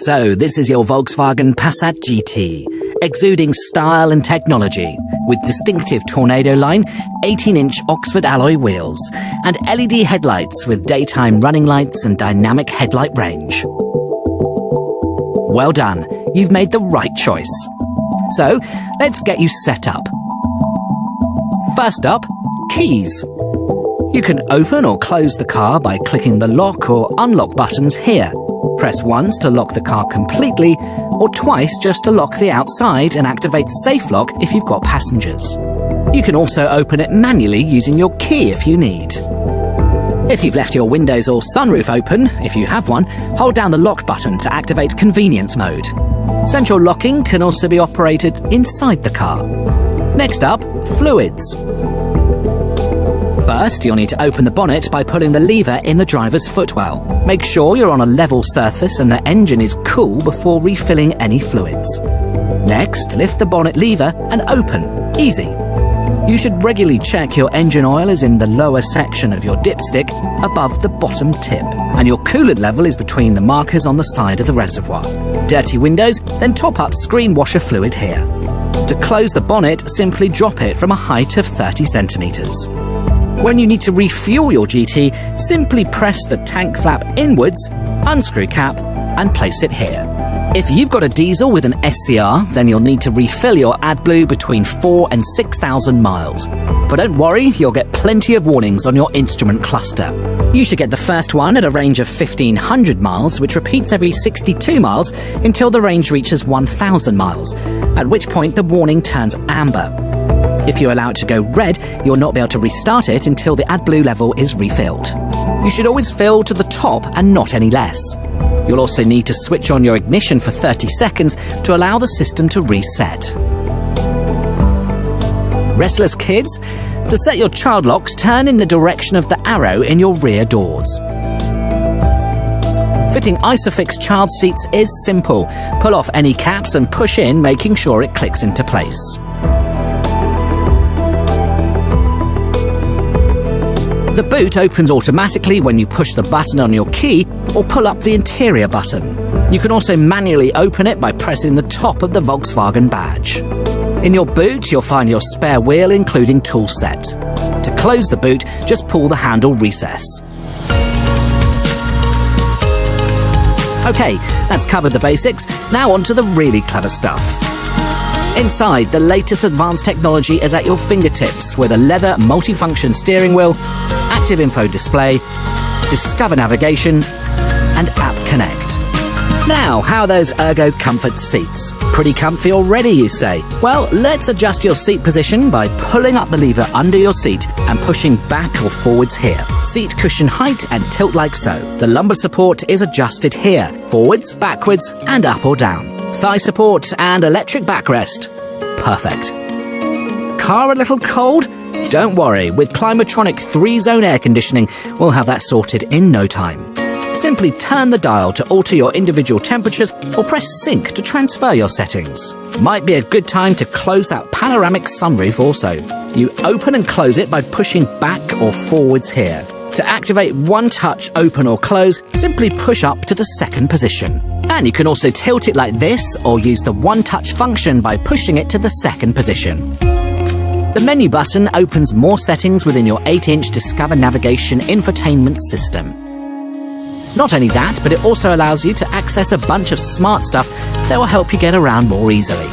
So this is your Volkswagen Passat GT, exuding style and technology, with distinctive Tornado line, 18-inch Oxford alloy wheels, and LED headlights with daytime running lights and dynamic headlight range. Well done, you've made the right choice. So, let's get you set up. First up, keys. You can open or close the car by clicking the lock or unlock buttons here. Press once to lock the car completely, or twice just to lock the outside and activate Safe Lock if you've got passengers. You can also open it manually using your key if you need. If you've left your windows or sunroof open, if you have one, hold down the lock button to activate convenience mode. Central locking can also be operated inside the car. Next up, fluids. First, you'll need to open the bonnet by pulling the lever in the driver's footwell. Make sure you're on a level surface and the engine is cool before refilling any fluids. Next, lift the bonnet lever and open. Easy. You should regularly check your engine oil is in the lower section of your dipstick above the bottom tip, and your coolant level is between the markers on the side of the reservoir. Dirty windows, then top up screen washer fluid here. To close the bonnet, simply drop it from a height of 30 centimeters. When you need to refuel your GT, simply press the tank flap inwards, unscrew cap, and place it here. If you've got a diesel with an SCR, then you'll need to refill your AdBlue between 4,000 and 6,000 miles. But don't worry, you'll get plenty of warnings on your instrument cluster. You should get the first one at a range of 1,500 miles, which repeats every 62 miles until the range reaches 1,000 miles, at which point the warning turns amber. If you allow it to go red, you'll not be able to restart it until the AdBlue level is refilled. You should always fill to the top and not any less. You'll also need to switch on your ignition for 30 seconds to allow the system to reset. Restless kids? To set your child locks, turn in the direction of the arrow in your rear doors. Fitting Isofix child seats is simple. Pull off any caps and push in, making sure it clicks into place. The boot opens automatically when you push the button on your key or pull up the interior button. You can also manually open it by pressing the top of the Volkswagen badge. In your boot, you'll find your spare wheel including tool set. To close the boot, just pull the handle recess. Okay, that's covered the basics. Now on to the really clever stuff. Inside, the latest advanced technology is at your fingertips with a leather multifunction steering wheel, active info display, Discover navigation, and App Connect. Now, how are those Ergo Comfort seats? Pretty comfy already, you say? Well, let's adjust your seat position by pulling up the lever under your seat and pushing back or forwards here. Seat cushion height and tilt like so. The lumbar support is adjusted here, forwards, backwards, and up or down. Thigh support and electric backrest. Perfect. Car a little cold? Don't worry, with Climatronic 3-zone air conditioning, we'll have that sorted in no time. Simply turn the dial to alter your individual temperatures or press sync to transfer your settings. Might be a good time to close that panoramic sunroof also. You open and close it by pushing back or forwards here. To activate one touch open or close, simply push up to the second position. And you can also tilt it like this or use the one-touch function by pushing it to the second position. The menu button opens more settings within your 8-inch Discover navigation infotainment system. Not only that, but it also allows you to access a bunch of smart stuff that will help you get around more easily.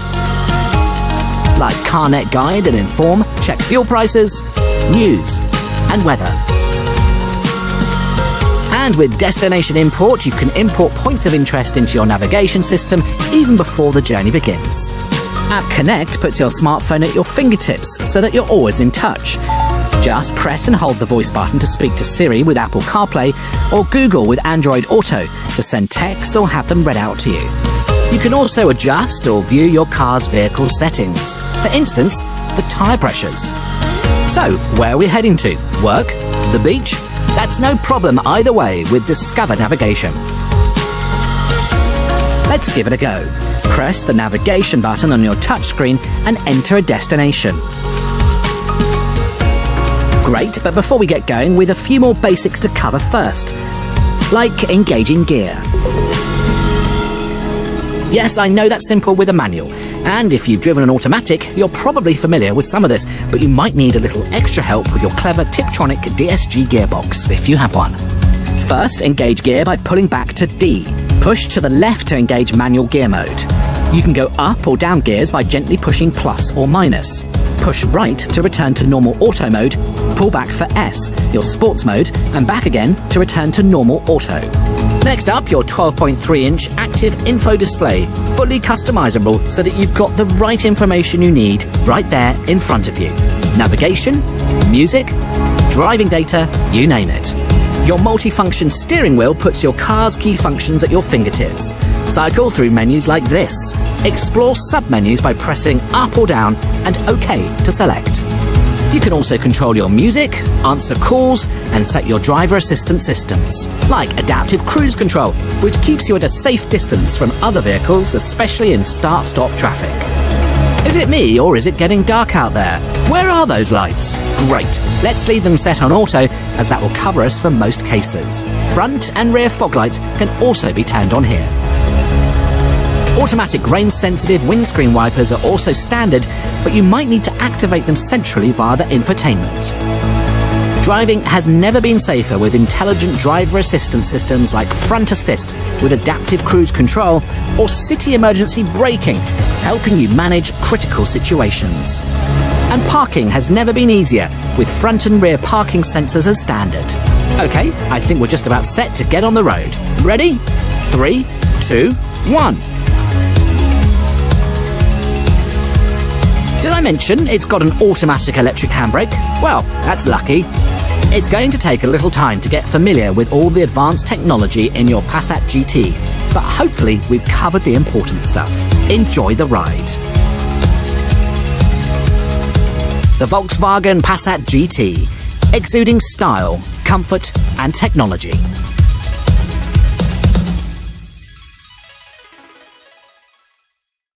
Like CarNet Guide and Inform, check fuel prices, news, and weather. And with Destination Import, you can import points of interest into your navigation system even before the journey begins. App Connect puts your smartphone at your fingertips so that you're always in touch. Just press and hold the voice button to speak to Siri with Apple CarPlay or Google with Android Auto to send texts or have them read out to you. You can also adjust or view your car's vehicle settings. For instance, the tyre pressures. So, where are we heading to? Work? The beach? That's no problem either way with Discover navigation. Let's give it a go. Press the navigation button on your touchscreen and enter a destination. Great, but before we get going, with a few more basics to cover first, like engaging gear. Yes, I know that's simple with a manual, and if you've driven an automatic, you're probably familiar with some of this, but you might need a little extra help with your clever Tiptronic DSG gearbox, if you have one. First, engage gear by pulling back to D. Push to the left to engage manual gear mode. You can go up or down gears by gently pushing plus or minus. Push right to return to normal auto mode, pull back for S, your sports mode, and back again to return to normal auto. Next up, your 12.3-inch active info display, fully customizable so that you've got the right information you need right there in front of you. Navigation, music, driving data, you name it. Your multifunction steering wheel puts your car's key functions at your fingertips. Cycle through menus like this. Explore sub-menus by pressing up or down and OK to select. You can also control your music, answer calls, and set your driver assistance systems, like adaptive cruise control, which keeps you at a safe distance from other vehicles, especially in start-stop traffic. Is it me, or is it getting dark out there? Where are those lights? Great, let's leave them set on auto, as that will cover us for most cases. Front and rear fog lights can also be turned on here. Automatic rain-sensitive windscreen wipers are also standard, but you might need to activate them centrally via the infotainment. Driving has never been safer with intelligent driver assistance systems like Front Assist with adaptive cruise control or City Emergency Braking, helping you manage critical situations. And parking has never been easier with front and rear parking sensors as standard. OK, I think we're just about set to get on the road. Ready? 3, 2, 1. Did I mention it's got an automatic electric handbrake? Well, that's lucky. It's going to take a little time to get familiar with all the advanced technology in your Passat GT, but hopefully we've covered the important stuff. Enjoy the ride. The Volkswagen Passat GT, exuding style, comfort and technology.